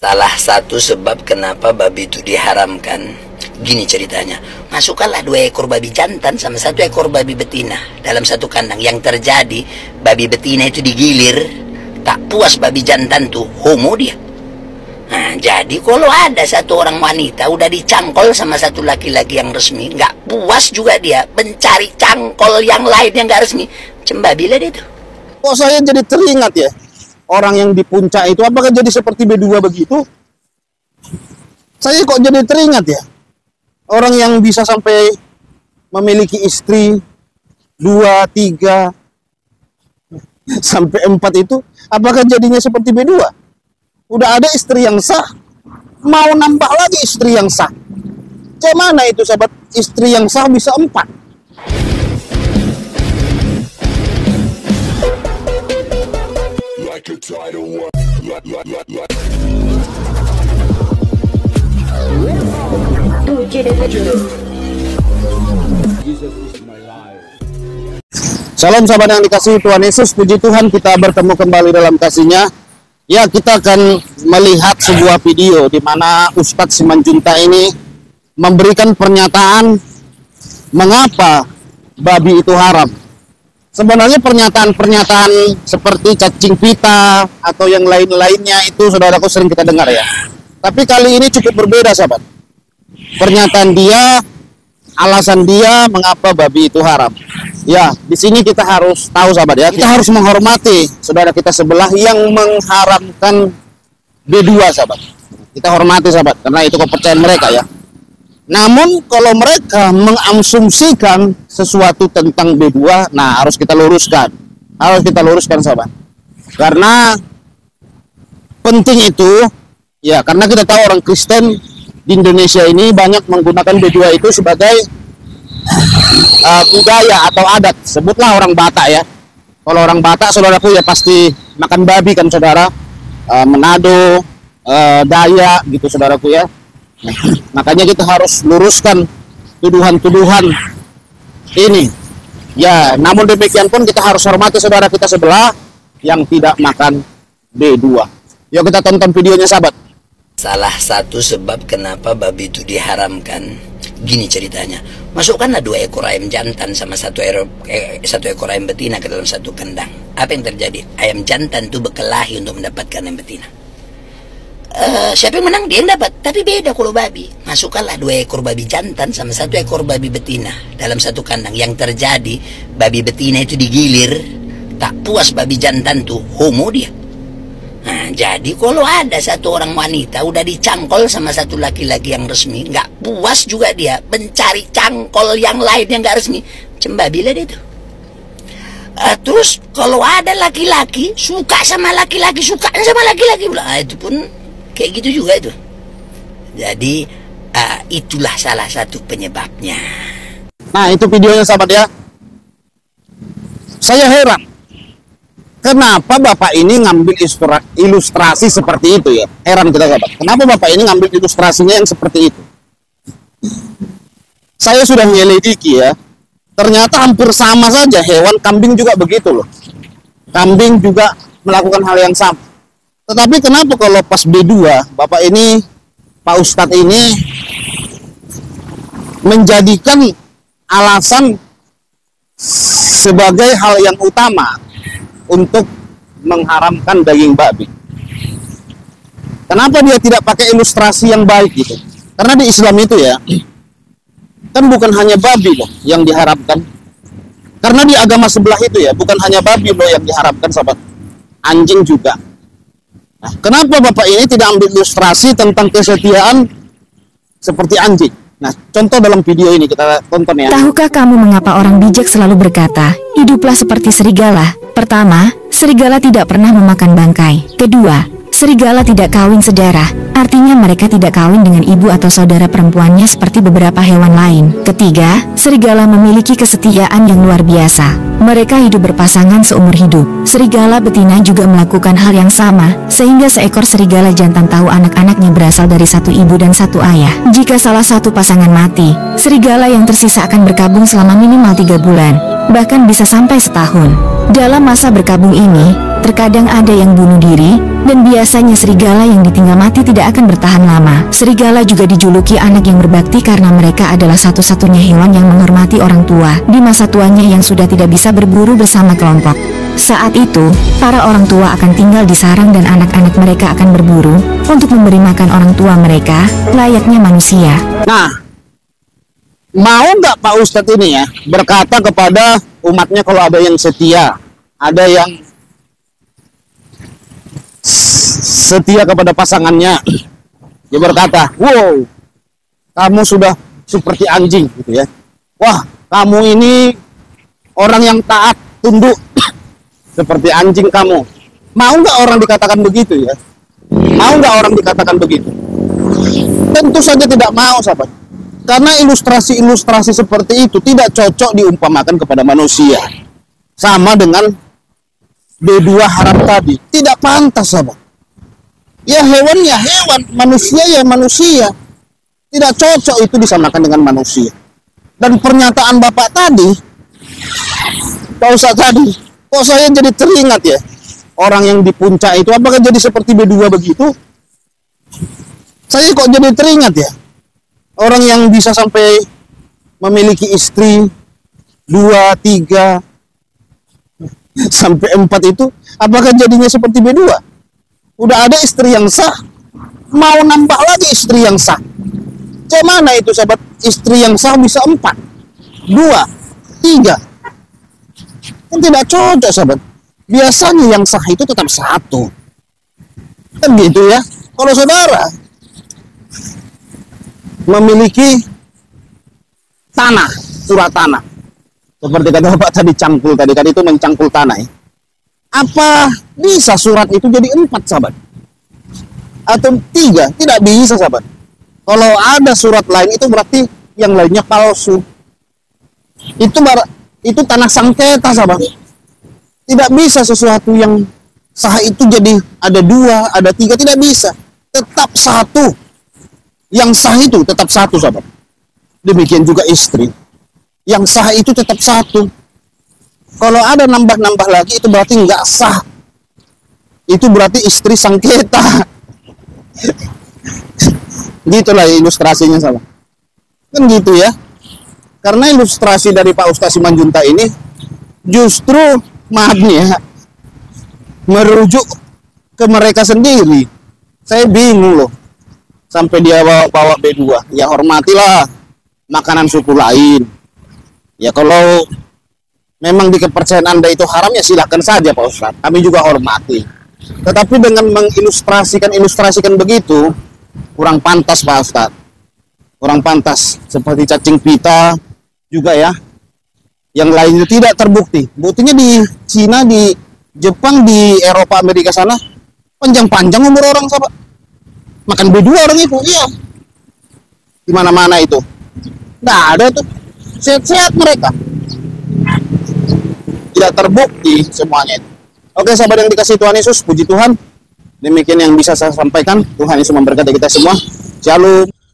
Salah satu sebab kenapa babi itu diharamkan, gini ceritanya. Masukkanlah 2 ekor babi jantan sama 1 ekor babi betina dalam satu kandang. Yang terjadi, babi betina itu digilir, tak puas babi jantan tuh, homo dia. Nah, jadi kalau ada satu orang wanita udah dicangkol sama satu laki-laki yang resmi, nggak puas juga dia, mencari cangkol yang lain yang nggak resmi, cembabila dia tuh. Kok saya jadi teringat ya, orang yang di puncak itu apakah jadi seperti B2 begitu? Saya kok jadi teringat ya, orang yang bisa sampai memiliki istri 2, 3 sampai 4 itu, apakah jadinya seperti B2? Udah ada istri yang sah, mau nambah lagi istri yang sah. Gimana itu sahabat, istri yang sah bisa 4? Salam sahabat yang dikasihi Tuhan Yesus, puji Tuhan kita bertemu kembali dalam kasih-Nya. Ya, kita akan melihat sebuah video di mana Ustadz Simanjuntak ini memberikan pernyataan mengapa babi itu haram. Sebenarnya pernyataan-pernyataan seperti cacing pita atau yang lain-lainnya itu saudaraku sering kita dengar ya. Tapi kali ini cukup berbeda sahabat. Pernyataan dia, alasan dia mengapa babi itu haram. Ya, di sini kita harus tahu sahabat ya, kita harus menghormati saudara kita sebelah yang mengharamkan B2 sahabat. Kita hormati sahabat, karena itu kepercayaan mereka ya. Namun kalau mereka mengasumsikan sesuatu tentang B2, nah harus kita luruskan. Harus kita luruskan sahabat. Karena penting itu, ya karena kita tahu orang Kristen di Indonesia ini banyak menggunakan B2 itu sebagai budaya atau adat. Sebutlah orang Batak ya. Kalau orang Batak saudaraku ya pasti makan babi kan saudara. Manado, Dayak gitu saudaraku ya. Makanya kita harus luruskan tuduhan-tuduhan ini. Ya, namun demikian pun kita harus hormati saudara kita sebelah yang tidak makan B2. Yuk kita tonton videonya sahabat. Salah satu sebab kenapa babi itu diharamkan, gini ceritanya. Masukkanlah 2 ekor ayam jantan sama 1 ekor ayam betina ke dalam satu kandang. Apa yang terjadi? Ayam jantan itu berkelahi untuk mendapatkan ayam betina. Siapa yang menang? Dia yang dapat. Tapi beda kalau babi. Masukkanlah 2 ekor babi jantan sama 1 ekor babi betina dalam satu kandang. Yang terjadi, babi betina itu digilir, tak puas babi jantan tuh, homo dia. Nah, jadi kalau ada satu orang wanita udah dicangkol sama satu laki-laki yang resmi, nggak puas juga dia, mencari cangkol yang lain yang nggak resmi, cembabila dia tuh. Terus kalau ada laki-laki suka sama laki-laki, sukanya sama laki-laki pula, itu pun kayak gitu juga itu. Jadi itulah salah satu penyebabnya. Nah itu videonya sahabat ya. Saya heran, kenapa Bapak ini ngambil ilustrasi seperti itu ya? Heran kita sahabat. Kenapa Bapak ini ngambil ilustrasinya yang seperti itu? Saya sudah menyelidiki ya. Ternyata hampir sama saja, hewan kambing juga begitu loh. Kambing juga melakukan hal yang sama. Tetapi kenapa kalau pas B2, Bapak ini, Pak Ustadz ini menjadikan alasan sebagai hal yang utama untuk mengharamkan daging babi? Kenapa dia tidak pakai ilustrasi yang baik gitu? Karena di Islam itu ya, kan bukan hanya babi loh yang diharamkan. Karena di agama sebelah itu ya, bukan hanya babi loh yang diharamkan sahabat, anjing juga. Nah, kenapa Bapak ini tidak ambil ilustrasi tentang kesetiaan seperti anjing? Nah, contoh dalam video ini kita tonton ya. Tahukah kamu mengapa orang bijak selalu berkata, hiduplah seperti serigala? Pertama, serigala tidak pernah memakan bangkai. Kedua, serigala tidak kawin sedarah. Artinya mereka tidak kawin dengan ibu atau saudara perempuannya seperti beberapa hewan lain. Ketiga, serigala memiliki kesetiaan yang luar biasa. Mereka hidup berpasangan seumur hidup. Serigala betina juga melakukan hal yang sama, sehingga seekor serigala jantan tahu anak-anaknya berasal dari satu ibu dan satu ayah. Jika salah satu pasangan mati, serigala yang tersisa akan berkabung selama minimal 3 bulan, bahkan bisa sampai setahun. Dalam masa berkabung ini, Terkadang ada yang bunuh diri, dan biasanya serigala yang ditinggal mati tidak akan bertahan lama. Serigala juga dijuluki anak yang berbakti karena mereka adalah satu-satunya hewan yang menghormati orang tua di masa tuanya yang sudah tidak bisa berburu bersama kelompok. Saat itu, para orang tua akan tinggal di sarang dan anak-anak mereka akan berburu untuk memberi makan orang tua mereka, layaknya manusia. Nah, mau nggak Pak Ustadz ini ya berkata kepada umatnya kalau ada yang setia, ada yang setia kepada pasangannya, dia berkata, wow, kamu sudah seperti anjing gitu ya. Wah, kamu ini orang yang taat, tunduk seperti anjing kamu. Mau nggak orang dikatakan begitu ya? Mau nggak orang dikatakan begitu? Tentu saja tidak mau, sahabat. Karena ilustrasi-ilustrasi seperti itu tidak cocok diumpamakan kepada manusia. Sama dengan B2 haram tadi, tidak pantas, sahabat. Ya hewan ya hewan, manusia ya manusia. Tidak cocok itu disamakan dengan manusia. Dan pernyataan Bapak tadi, Pak Ustadz tadi, kok saya jadi teringat ya, orang yang di puncak itu apakah jadi seperti B2 begitu? Saya kok jadi teringat ya, orang yang bisa sampai memiliki istri 2, 3 sampai 4 itu, apakah jadinya seperti B2? Udah ada istri yang sah, mau nambah lagi istri yang sah. Mana itu, sahabat? Istri yang sah bisa 4, 2, 3. Kan tidak cocok, sahabat. Biasanya yang sah itu tetap 1. Kan gitu ya. Kalau saudara memiliki tanah, surat tanah, seperti kata Bapak tadi, cangkul tadi kan itu mencangkul tanah ya. Apa bisa surat itu jadi 4, sahabat? Atau 3? Tidak bisa, sahabat. Kalau ada surat lain itu berarti yang lainnya palsu. Itu tanah sengketa, sahabat. Tidak bisa sesuatu yang sah itu jadi ada 2, ada 3, tidak bisa. Tetap 1. Yang sah itu tetap 1, sahabat. Demikian juga istri. Yang sah itu tetap 1. Kalau ada nambah-nambah lagi itu berarti nggak sah. Itu berarti istri sengketa. Gitulah ilustrasinya, sahabat. Kan gitu ya. Karena ilustrasi dari Pak Ustadz Simanjuntak ini justru maafnya merujuk ke mereka sendiri. Saya bingung loh. Sampai dia bawa B2. Ya hormatilah makanan suku lain. Ya kalau memang di kepercayaan Anda itu haram, ya silakan saja Pak Ustadz. Kami juga hormati. Tetapi dengan mengilustrasikan begitu, kurang pantas Pak Ustadz. Kurang pantas. Seperti cacing pita juga ya. Yang lainnya tidak terbukti. Buktinya di Cina, di Jepang, di Eropa, Amerika sana, panjang-panjang umur orang, sahabat. Makan B2 orang itu, iya. Di mana-mana itu. Nggak ada tuh. Sehat-sehat mereka. Tidak terbukti semuanya itu. Oke, sahabat yang dikasih Tuhan Yesus, puji Tuhan. Demikian yang bisa saya sampaikan. Tuhan Yesus memberkati kita semua. Shalom.